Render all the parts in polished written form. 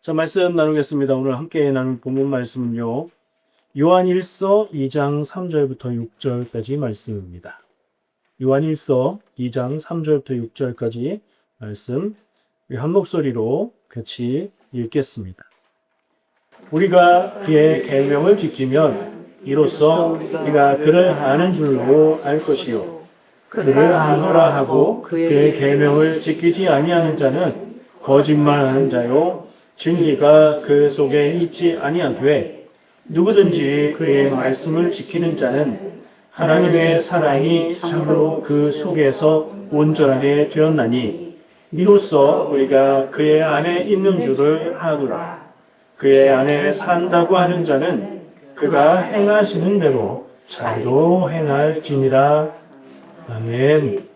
자, 말씀 나누겠습니다. 오늘 함께 나눌 본문 말씀은요. 요한일서 2장 3절부터 6절까지 말씀입니다. 요한일서 2장 3절부터 6절까지 말씀 한 목소리로 같이 읽겠습니다. 우리가 그의 계명을 지키면 이로써 우리가 그를 아는 줄로 알 것이요 그를 아노라 하고 그의 계명을 지키지 아니하는 자는 거짓말하는 자요 진리가 그 속에 있지 아니하되 누구든지 그의 말씀을 지키는 자는 하나님의 사랑이 참으로 그 속에서 온전하게 되었나니 이로써 우리가 그의 안에 있는 줄을 아노라. 그의 안에 산다고 하는 자는 그가 행하시는 대로 자기도 행할지니라. 아멘.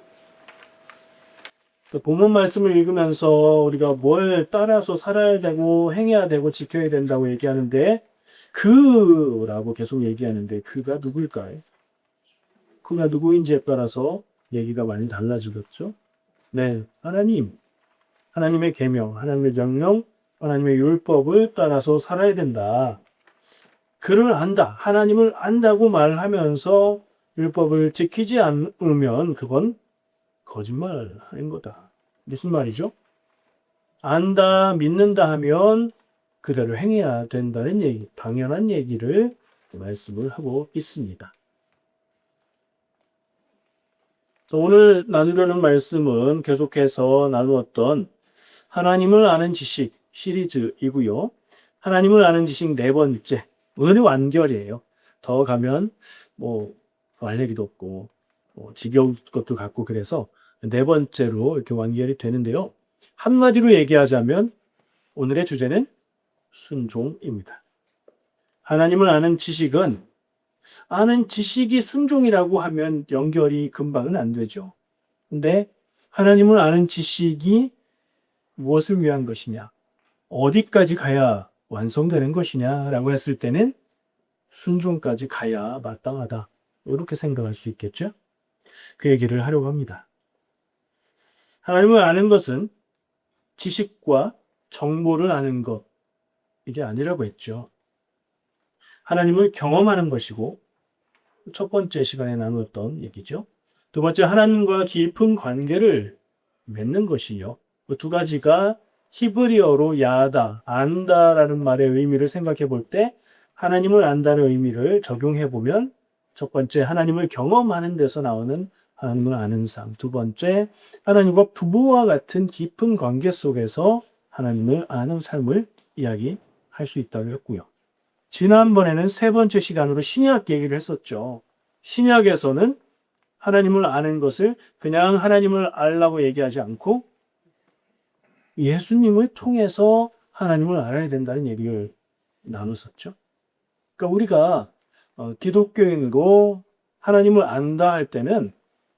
본문 말씀을 읽으면서 우리가 뭘 따라서 살아야 되고 행해야 되고 지켜야 된다고 얘기하는데 그라고 계속 얘기하는데 그가 누구일까요? 그가 누구인지에 따라서 얘기가 많이 달라지겠죠. 네, 하나님. 하나님의 계명, 하나님의 명령, 하나님의 율법을 따라서 살아야 된다. 그를 안다. 하나님을 안다고 말하면서 율법을 지키지 않으면 그건 거짓말하는 거다. 무슨 말이죠? 안다, 믿는다 하면 그대로 행해야 된다는 얘기, 당연한 얘기를 말씀을 하고 있습니다. 오늘 나누려는 말씀은 계속해서 나누었던 하나님을 아는 지식 시리즈이고요. 하나님을 아는 지식 네 번째, 오늘이 완결이에요. 더 가면 할 얘기도 없고 지겨울 것도 같고 그래서 네 번째로 이렇게 완결이 되는데요. 한마디로 얘기하자면 오늘의 주제는 순종입니다. 하나님을 아는 지식은 아는 지식이 순종이라고 하면 연결이 금방은 안 되죠. 근데 하나님을 아는 지식이 무엇을 위한 것이냐, 어디까지 가야 완성되는 것이냐라고 했을 때는 순종까지 가야 마땅하다. 이렇게 생각할 수 있겠죠? 그 얘기를 하려고 합니다. 하나님을 아는 것은 지식과 정보를 아는 것, 이게 아니라고 했죠. 하나님을 경험하는 것이고, 첫 번째 시간에 나누었던 얘기죠. 두 번째, 하나님과 깊은 관계를 맺는 것이요. 그 두 가지가 히브리어로 야다, 안다라는 말의 의미를 생각해 볼 때 하나님을 안다는 의미를 적용해 보면 첫 번째, 하나님을 경험하는 데서 나오는 하나님을 아는 삶. 두 번째, 하나님과 부부와 같은 깊은 관계 속에서 하나님을 아는 삶을 이야기할 수 있다고 했고요. 지난번에는 세 번째 시간으로 신약 얘기를 했었죠. 신약에서는 하나님을 아는 것을 그냥 하나님을 알라고 얘기하지 않고 예수님을 통해서 하나님을 알아야 된다는 얘기를 나눴었죠. 그러니까 우리가 기독교인으로 하나님을 안다 할 때는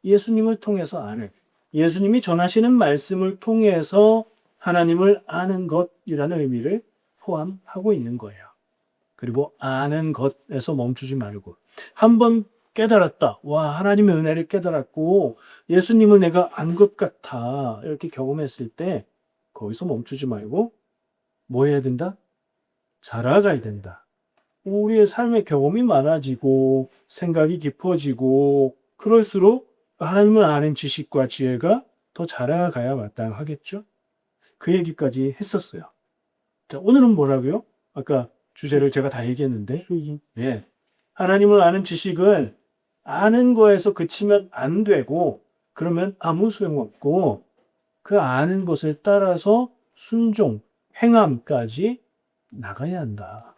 예수님을 통해서 아는, 예수님이 전하시는 말씀을 통해서 하나님을 아는 것이라는 의미를 포함하고 있는 거예요. 그리고 아는 것에서 멈추지 말고 한번 깨달았다. 와, 하나님의 은혜를 깨달았고 예수님을 내가 안 것 같아. 이렇게 경험했을 때 거기서 멈추지 말고 뭐 해야 된다? 자라가야 된다. 우리의 삶의 경험이 많아지고 생각이 깊어지고 그럴수록 하나님을 아는 지식과 지혜가 더 자라가야 마땅하겠죠? 그 얘기까지 했었어요. 자, 오늘은 뭐라고요? 아까 주제를 제가 다 얘기했는데 예. 하나님을 아는 지식은 아는 거에서 그치면 안 되고 그러면 아무 소용없고 그 아는 것을 따라서 순종, 행함까지 나가야 한다.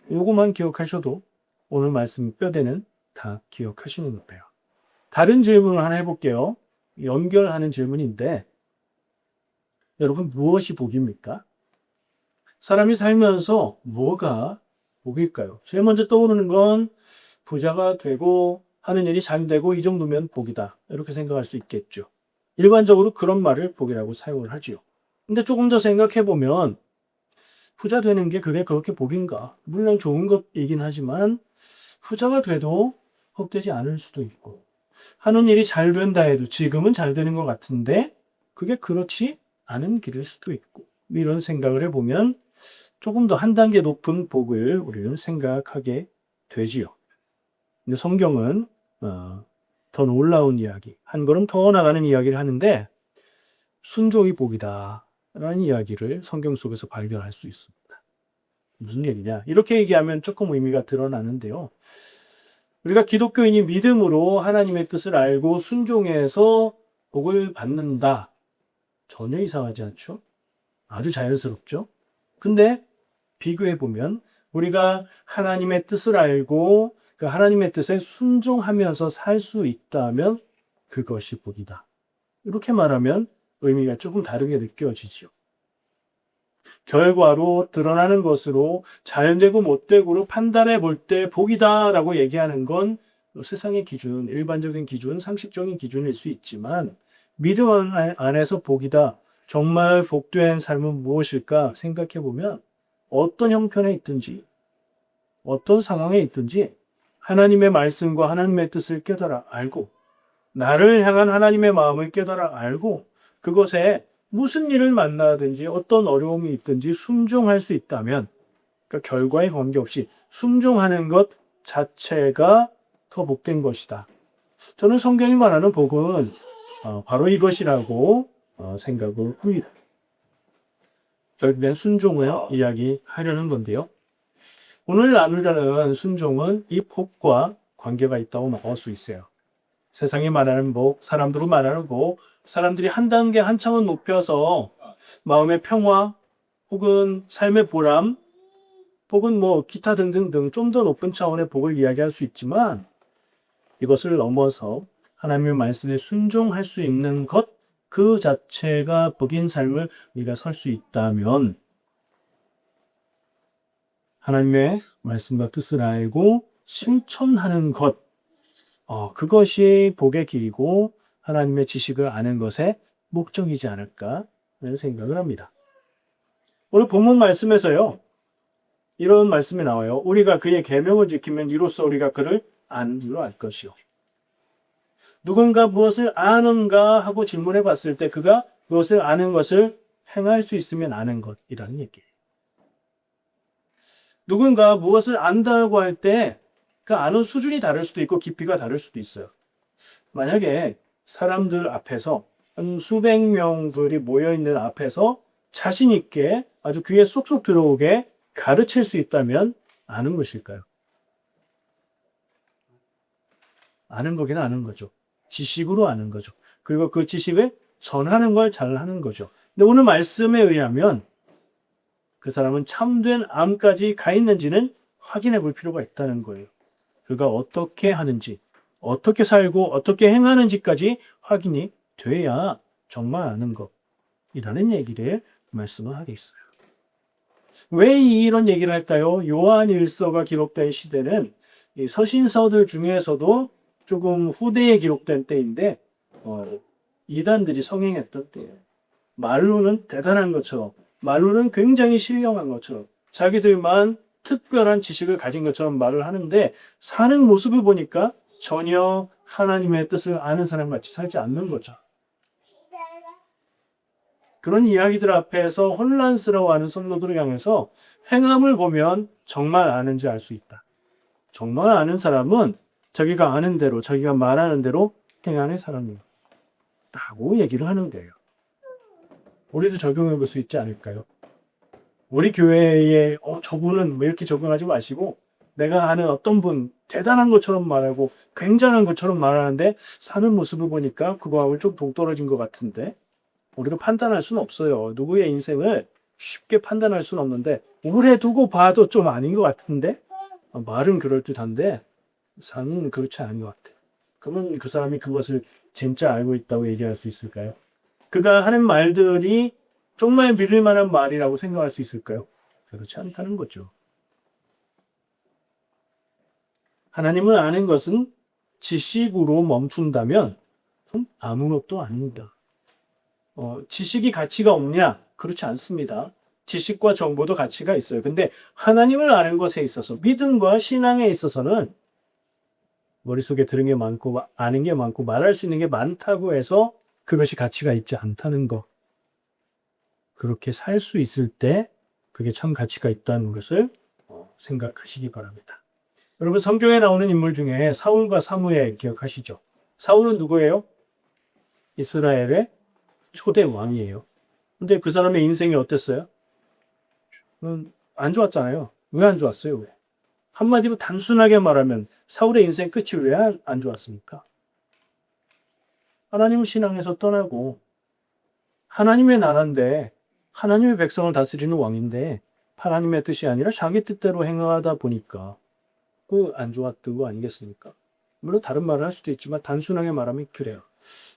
요것만 기억하셔도 오늘 말씀 뼈대는 다 기억하시는 것 같아요. 다른 질문을 하나 해볼게요. 연결하는 질문인데 여러분 무엇이 복입니까? 사람이 살면서 뭐가 복일까요? 제일 먼저 떠오르는 건 부자가 되고 하는 일이 잘 되고 이 정도면 복이다. 이렇게 생각할 수 있겠죠. 일반적으로 그런 말을 복이라고 사용을 하지요. 근데 조금 더 생각해 보면 부자 되는 게 그게 그렇게 복인가? 물론 좋은 것이긴 하지만 부자가 돼도 헛되지 않을 수도 있고 하는 일이 잘 된다 해도 지금은 잘 되는 것 같은데 그게 그렇지 않은 길일 수도 있고 이런 생각을 해보면 조금 더 한 단계 높은 복을 우리는 생각하게 되지요. 근데 성경은 더 놀라운 이야기, 한 걸음 더 나가는 이야기를 하는데 순종이 복이다 라는 이야기를 성경 속에서 발견할 수 있습니다. 무슨 얘기냐? 이렇게 얘기하면 조금 의미가 드러나는데요. 우리가 기독교인이 믿음으로 하나님의 뜻을 알고 순종해서 복을 받는다. 전혀 이상하지 않죠? 아주 자연스럽죠? 근데 비교해 보면 우리가 하나님의 뜻을 알고 그 하나님의 뜻에 순종하면서 살 수 있다면 그것이 복이다. 이렇게 말하면 의미가 조금 다르게 느껴지죠. 결과로 드러나는 것으로 잘 되고 못 되고로 판단해 볼 때 복이다라고 얘기하는 건 세상의 기준, 일반적인 기준, 상식적인 기준일 수 있지만 믿음 안에서 복이다. 정말 복된 삶은 무엇일까 생각해 보면 어떤 형편에 있든지 어떤 상황에 있든지 하나님의 말씀과 하나님의 뜻을 깨달아 알고 나를 향한 하나님의 마음을 깨달아 알고 그것에 무슨 일을 만나든지 어떤 어려움이 있든지 순종할 수 있다면 그러니까 결과에 관계없이 순종하는 것 자체가 더 복된 것이다. 저는 성경이 말하는 복은 바로 이것이라고 생각을 합니다. 결국엔 순종을 이야기하려는 건데요. 오늘 나누려는 순종은 이 복과 관계가 있다고 말할 수 있어요. 세상이 말하는 복, 사람들은 말하는 복, 사람들이 한 단계 한참은 높여서 마음의 평화 혹은 삶의 보람 혹은 뭐 기타 등등등 좀 더 높은 차원의 복을 이야기할 수 있지만 이것을 넘어서 하나님의 말씀에 순종할 수 있는 것 그 자체가 복인 삶을 우리가 설 수 있다면 하나님의 말씀과 뜻을 알고 실천하는 것 그것이 복의 길이고 하나님의 지식을 아는 것의 목적이지 않을까 하는 생각을 합니다. 오늘 본문 말씀에서요. 이런 말씀이 나와요. 우리가 그의 계명을 지키면 이로써 우리가 그를 아는 줄로 알 것이요. 누군가 무엇을 아는가 하고 질문해 봤을 때 그가 무엇을 아는 것을 행할 수 있으면 아는 것이라는 얘기예요. 누군가 무엇을 안다고 할 때 그 아는 수준이 다를 수도 있고 깊이가 다를 수도 있어요. 만약에 사람들 앞에서 한 수백 명들이 모여있는 앞에서 자신 있게 아주 귀에 쏙쏙 들어오게 가르칠 수 있다면 아는 것일까요? 아는 거긴 아는 거죠. 지식으로 아는 거죠. 그리고 그 지식을 전하는 걸 잘하는 거죠. 근데 오늘 말씀에 의하면 그 사람은 참된 암까지 가 있는지는 확인해 볼 필요가 있다는 거예요. 그가 어떻게 하는지, 어떻게 살고 어떻게 행하는지까지 확인이 돼야 정말 아는 것이라는 얘기를 말씀을 하고 있어요. 왜 이런 얘기를 할까요? 요한일서가 기록된 시대는 이 서신서들 중에서도 조금 후대에 기록된 때인데 이단들이 성행했던 때예요. 말로는 대단한 것처럼 말로는 굉장히 신령한 것처럼 자기들만 특별한 지식을 가진 것처럼 말을 하는데 사는 모습을 보니까 전혀 하나님의 뜻을 아는 사람 같이 살지 않는 거죠. 그런 이야기들 앞에서 혼란스러워하는 성도들을 향해서 행함을 보면 정말 아는지 알 수 있다. 정말 아는 사람은 자기가 아는 대로 자기가 말하는 대로 행하는 사람이에요. 라고 얘기를 하는 거예요. 우리도 적용해 볼 수 있지 않을까요? 우리 교회에 저분은 왜 이렇게 적용하지 마시고 내가 아는 어떤 분 대단한 것처럼 말하고 굉장한 것처럼 말하는데 사는 모습을 보니까 그거하고 좀 동떨어진 것 같은데 우리가 판단할 수는 없어요. 누구의 인생을 쉽게 판단할 수는 없는데 오래 두고 봐도 좀 아닌 것 같은데 말은 그럴듯한데 삶은 그렇지 않은 것 같아요. 그러면 그 사람이 그것을 진짜 알고 있다고 얘기할 수 있을까요? 그가 하는 말들이 정말 믿을 만한 말이라고 생각할 수 있을까요? 그렇지 않다는 거죠. 하나님을 아는 것은 지식으로 멈춘다면 아무것도 아닙니다. 지식이 가치가 없냐? 그렇지 않습니다. 지식과 정보도 가치가 있어요. 근데 하나님을 아는 것에 있어서 믿음과 신앙에 있어서는 머릿속에 들은 게 많고 아는 게 많고 말할 수 있는 게 많다고 해서 그것이 가치가 있지 않다는 거. 그렇게 살 수 있을 때 그게 참 가치가 있다는 것을 생각하시기 바랍니다. 여러분 성경에 나오는 인물 중에 사울과 사무엘 기억하시죠? 사울은 누구예요? 이스라엘의 초대 왕이에요. 근데 그 사람의 인생이 어땠어요? 안 좋았잖아요. 왜 안 좋았어요? 왜? 한마디로 단순하게 말하면 사울의 인생 끝이 왜 안 좋았습니까? 하나님을 신앙에서 떠나고 하나님의 나라인데 하나님의 백성을 다스리는 왕인데 하나님의 뜻이 아니라 자기 뜻대로 행하다 보니까 그 안 좋았던 거 아니겠습니까? 물론 다른 말을 할 수도 있지만 단순하게 말하면 그래요.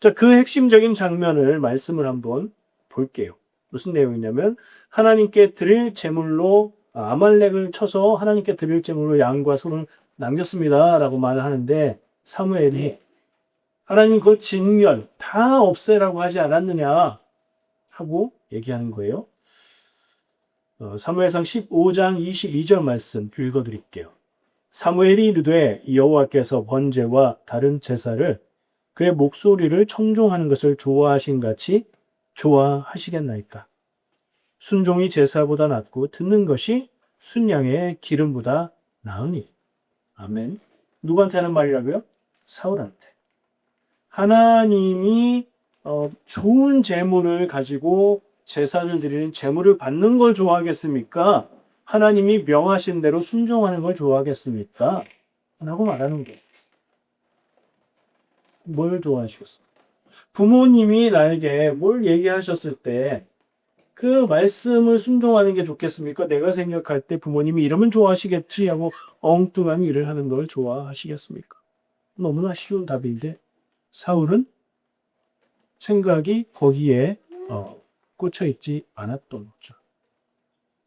자, 그 핵심적인 장면을 말씀을 한번 볼게요. 무슨 내용이냐면 하나님께 드릴 제물로 아말렉을 쳐서 하나님께 드릴 제물로 양과 소를 남겼습니다 라고 말을 하는데 사무엘이 하나님 그걸 진멸 다 없애라고 하지 않았느냐 하고 얘기하는 거예요. 사무엘상 15장 22절 말씀 읽어드릴게요. 사무엘이 이르되 여호와께서 번제와 다른 제사를 그의 목소리를 청종하는 것을 좋아하신 같이 좋아하시겠나이까. 순종이 제사보다 낫고 듣는 것이 순양의 기름보다 나으니. 아멘. 누구한테 하는 말이라고요? 사울한테. 하나님이 좋은 제물을 가지고 제사를 드리는 제물을 받는 걸 좋아하겠습니까? 하나님이 명하신 대로 순종하는 걸 좋아하겠습니까? 라고 말하는 거예요. 뭘 좋아하시겠어요? 부모님이 나에게 뭘 얘기하셨을 때 그 말씀을 순종하는 게 좋겠습니까? 내가 생각할 때 부모님이 이러면 좋아하시겠지 하고 엉뚱한 일을 하는 걸 좋아하시겠습니까? 너무나 쉬운 답인데 사울은 생각이 거기에 꽂혀 있지 않았던 거죠.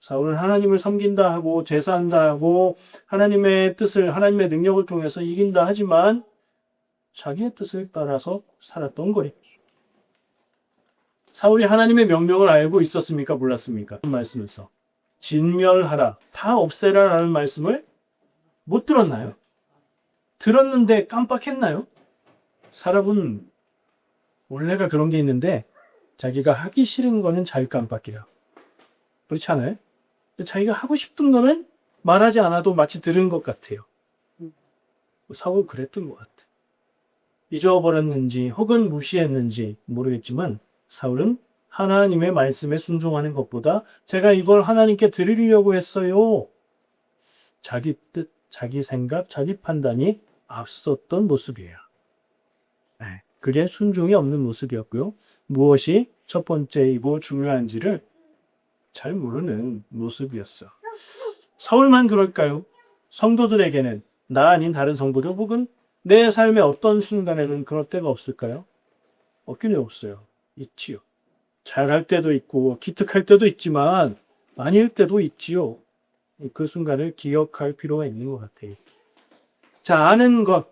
사울은 하나님을 섬긴다 하고 제사한다 하고 하나님의 뜻을 하나님의 능력을 통해서 이긴다 하지만 자기의 뜻을 따라서 살았던 거예요. 사울이 하나님의 명령을 알고 있었습니까? 몰랐습니까? 말씀에서 진멸하라, 다 없애라 라는 말씀을 못 들었나요? 들었는데 깜빡했나요? 사람은 원래가 그런 게 있는데 자기가 하기 싫은 거는 잘 깜빡해요. 그렇지 않아요? 자기가 하고 싶은 거는 말하지 않아도 마치 들은 것 같아요. 사울 그랬던 것 같아. 잊어버렸는지 혹은 무시했는지 모르겠지만 사울은 하나님의 말씀에 순종하는 것보다 제가 이걸 하나님께 드리려고 했어요. 자기 뜻, 자기 생각, 자기 판단이 앞섰던 모습이에요. 네, 그게 순종이 없는 모습이었고요. 무엇이 첫 번째이고 중요한지를 잘 모르는 모습이었어. 사울만 그럴까요? 성도들에게는 나 아닌 다른 성도들 혹은 내 삶의 어떤 순간에는 그럴 때가 없을까요? 없기는 없어요. 있지요. 잘할 때도 있고 기특할 때도 있지만 아닐 때도 있지요. 그 순간을 기억할 필요가 있는 것 같아요. 자, 아는 것.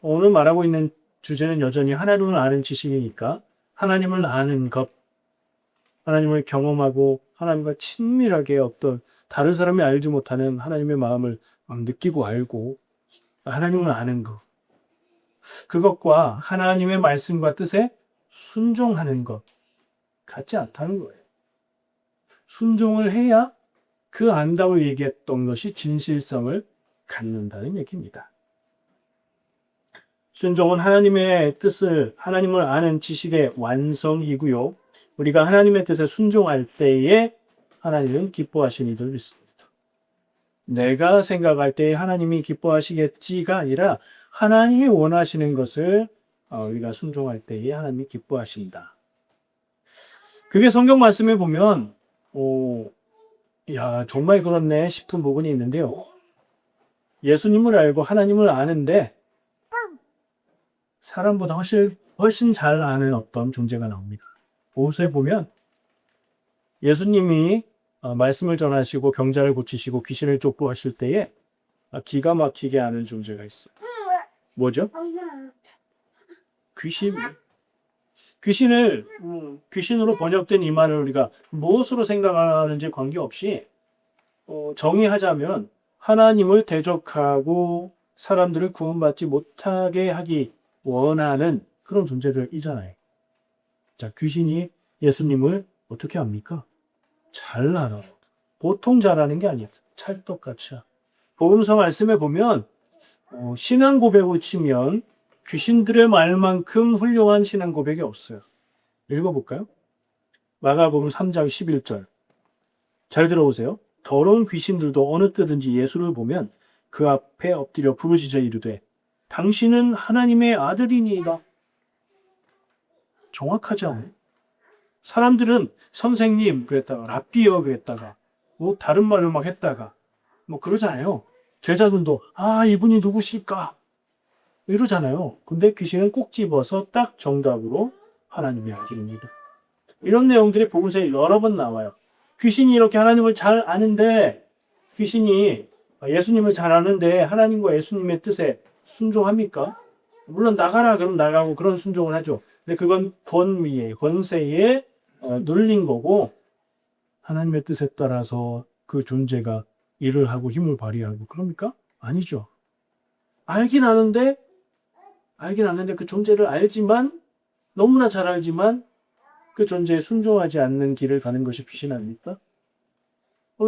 오늘 말하고 있는 주제는 여전히 하나님을 아는 지식이니까 하나님을 아는 것. 하나님을 경험하고 하나님과 친밀하게 어떤 다른 사람이 알지 못하는 하나님의 마음을 느끼고 알고 하나님을 아는 것. 그것과 하나님의 말씀과 뜻에 순종하는 것 같지 않다는 거예요. 순종을 해야 그 안다고 얘기했던 것이 진실성을 갖는다는 얘기입니다. 순종은 하나님의 뜻을 하나님을 아는 지식의 완성이고요. 우리가 하나님의 뜻에 순종할 때에 하나님은 기뻐하시는 이들 믿습니다. 내가 생각할 때에 하나님이 기뻐하시겠지가 아니라 하나님이 원하시는 것을 우리가 순종할 때에 하나님이 기뻐하신다. 그게 성경 말씀에 보면 야 정말 그렇네 싶은 부분이 있는데요. 예수님을 알고 하나님을 아는데 사람보다 훨씬 잘 아는 어떤 존재가 나옵니다. 보호서에 보면 예수님이 말씀을 전하시고 병자를 고치시고 귀신을 쫓고하실 때에 기가 막히게 아는 존재가 있어요. 뭐죠? 귀신으로 번역된 이 말을 우리가 무엇으로 생각하는지 관계없이 정의하자면 하나님을 대적하고 사람들을 구원받지 못하게 하기 원하는 그런 존재들이잖아요. 자, 귀신이 예수님을 어떻게 합니까? 잘 알아. 보통 잘하는 게 아니야. 찰떡같이. 복음서 말씀에 보면 신앙 고백을 치면 귀신들의 말만큼 훌륭한 신앙 고백이 없어요. 읽어볼까요? 마가복음 3장 11절. 잘 들어보세요. 더러운 귀신들도 어느 때든지 예수를 보면 그 앞에 엎드려 부르짖어 이르되 당신은 하나님의 아들이니이다. 정확하지 않아요? 사람들은 선생님 그랬다가 랍비어 그랬다가 뭐 다른 말을 막 했다가 뭐 그러잖아요. 제자들도 이분이 누구실까? 이러잖아요. 근데 귀신은 꼭 집어서 딱 정답으로 하나님의 아들입니다. 이런 내용들이 복음서에 여러 번 나와요. 귀신이 이렇게 하나님을 잘 아는데 귀신이 예수님을 잘 아는데 하나님과 예수님의 뜻에 순종합니까? 물론 나가라 그럼 나가고 그런 순종을 하죠. 근데 그건 권위에 권세에 눌린 거고 하나님의 뜻에 따라서 그 존재가 일을 하고 힘을 발휘하고 그럽니까? 아니죠. 알긴 아는데 그 존재를 알지만 너무나 잘 알지만 그 존재에 순종하지 않는 길을 가는 것이 귀신 아닙니까?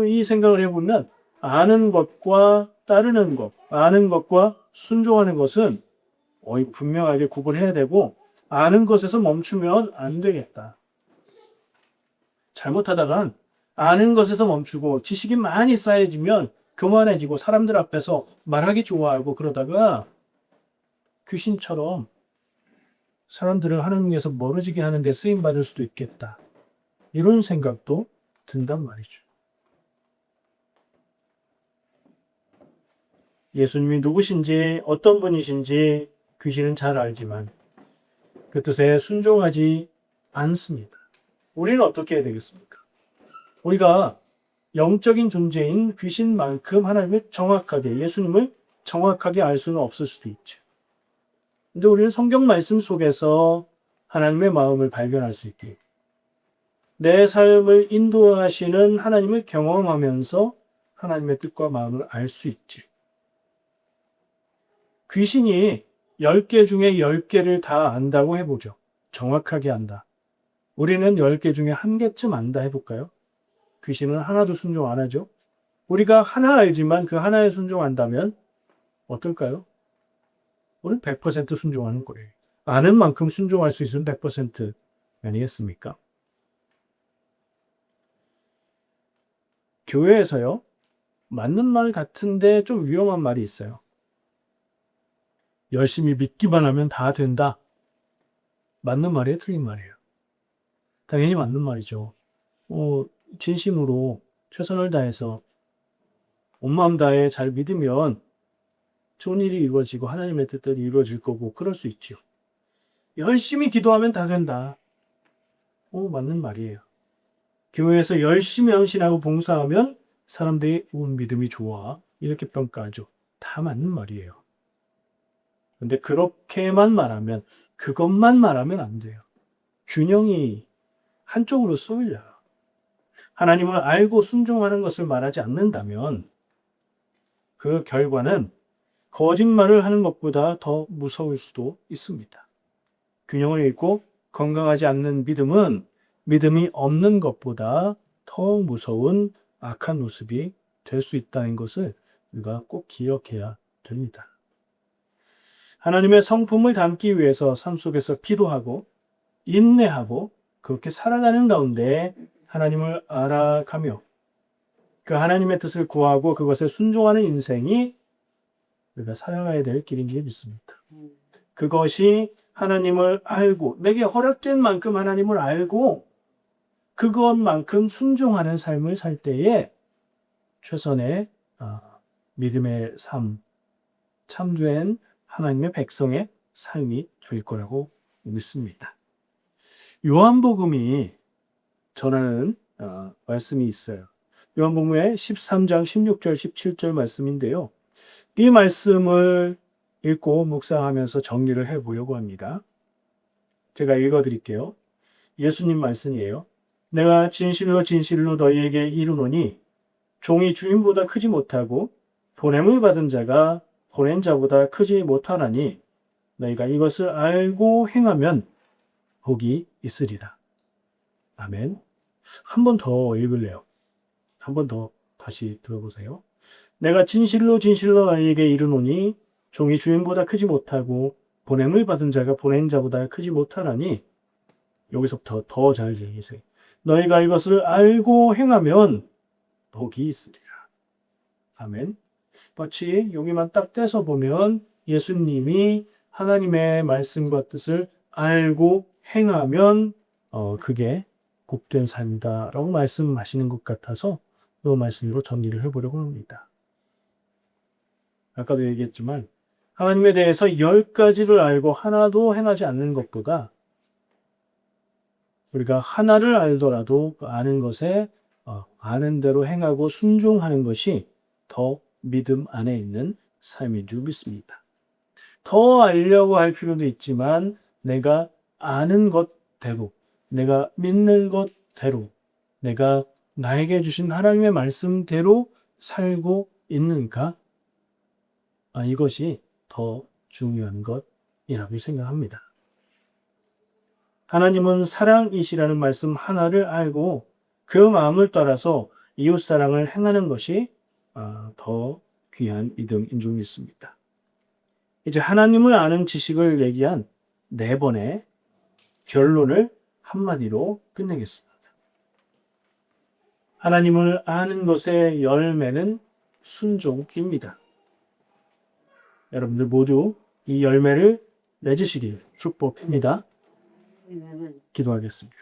이 생각을 해보면 아는 것과 따르는 것, 아는 것과 순종하는 것은 분명하게 구분해야 되고 아는 것에서 멈추면 안 되겠다. 잘못하다간 아는 것에서 멈추고 지식이 많이 쌓여지면 교만해지고 사람들 앞에서 말하기 좋아하고 그러다가 귀신처럼 사람들을 하나님께서 멀어지게 하는 데 쓰임받을 수도 있겠다. 이런 생각도 든단 말이죠. 예수님이 누구신지 어떤 분이신지 귀신은 잘 알지만 그 뜻에 순종하지 않습니다. 우리는 어떻게 해야 되겠습니까? 우리가 영적인 존재인 귀신만큼 하나님을 정확하게, 예수님을 정확하게 알 수는 없을 수도 있죠. 근데 우리는 성경 말씀 속에서 하나님의 마음을 발견할 수 있고 내 삶을 인도하시는 하나님을 경험하면서 하나님의 뜻과 마음을 알 수 있지. 귀신이 10개 중에 10개를 다 안다고 해보죠. 정확하게 안다. 우리는 10개 중에 1개쯤 안다 해볼까요? 귀신은 하나도 순종 안 하죠. 우리가 하나 알지만 그 하나에 순종한다면 어떨까요? 우리는 100% 순종하는 거예요. 아는 만큼 순종할 수 있으면 100% 아니겠습니까? 교회에서요, 맞는 말 같은데 좀 위험한 말이 있어요. 열심히 믿기만 하면 다 된다. 맞는 말이에요? 틀린 말이에요? 당연히 맞는 말이죠. 진심으로 최선을 다해서 온 마음 다해 잘 믿으면 좋은 일이 이루어지고 하나님의 뜻대로 이루어질 거고 그럴 수 있죠. 열심히 기도하면 다 된다. 맞는 말이에요. 교회에서 열심히 헌신하고 봉사하면 사람들이 믿음이 좋아. 이렇게 평가하죠. 다 맞는 말이에요. 근데 그렇게만 말하면, 그것만 말하면 안 돼요. 균형이 한쪽으로 쏠려요. 하나님을 알고 순종하는 것을 말하지 않는다면 그 결과는 거짓말을 하는 것보다 더 무서울 수도 있습니다. 균형을 잃고 건강하지 않는 믿음은 믿음이 없는 것보다 더 무서운 악한 모습이 될 수 있다는 것을 우리가 꼭 기억해야 됩니다. 하나님의 성품을 담기 위해서 삶 속에서 기도하고 인내하고 그렇게 살아가는 가운데 하나님을 알아가며 그 하나님의 뜻을 구하고 그것에 순종하는 인생이 우리가 살아가야 될 길인 줄 믿습니다. 그것이 하나님을 알고 내게 허락된 만큼 하나님을 알고 그것만큼 순종하는 삶을 살 때에 최선의 믿음의 삶, 참된 하나님의 백성의 삶이 될 거라고 믿습니다. 요한복음이 전하는 말씀이 있어요. 요한복음의 13장 16절 17절 말씀인데요. 이 말씀을 읽고 묵상하면서 정리를 해보려고 합니다. 제가 읽어드릴게요. 예수님 말씀이에요. 내가 진실로 진실로 너희에게 이르노니 종이 주인보다 크지 못하고 보냄을 받은 자가 보낸 자보다 크지 못하나니 너희가 이것을 알고 행하면 복이 있으리라. 아멘. 한 번 더 읽을래요. 한 번 더 다시 들어보세요. 내가 진실로 진실로 너희에게 이르노니 종이 주인보다 크지 못하고 보냄을 받은 자가 보낸 자보다 크지 못하나니 여기서부터 더 잘 들리세요. 너희가 이것을 알고 행하면 복이 있으리라. 아멘. 마치 여기만 딱 떼서 보면 예수님이 하나님의 말씀과 뜻을 알고 행하면 그게 복된 삶이다라고 말씀하시는 것 같아서 그 말씀으로 정리를 해보려고 합니다. 아까도 얘기했지만 하나님에 대해서 10가지를 알고 하나도 행하지 않는 것보다 우리가 하나를 알더라도 그 아는 것에 아는 대로 행하고 순종하는 것이 더 믿음 안에 있는 삶인 줄 믿습니다. 더 알려고 할 필요도 있지만 내가 아는 것대로, 내가 믿는 것대로, 내가 나에게 주신 하나님의 말씀대로 살고 있는가? 이것이 더 중요한 것이라고 생각합니다. 하나님은 사랑이시라는 말씀 하나를 알고 그 마음을 따라서 이웃사랑을 행하는 것이 더 귀한 믿음인 줄 믿습니다. 이제 하나님을 아는 지식을 얘기한 4번의 결론을 한마디로 끝내겠습니다. 하나님을 아는 것의 열매는 순종입니다. 여러분들 모두 이 열매를 맺으시길 축복합니다. 기도하겠습니다.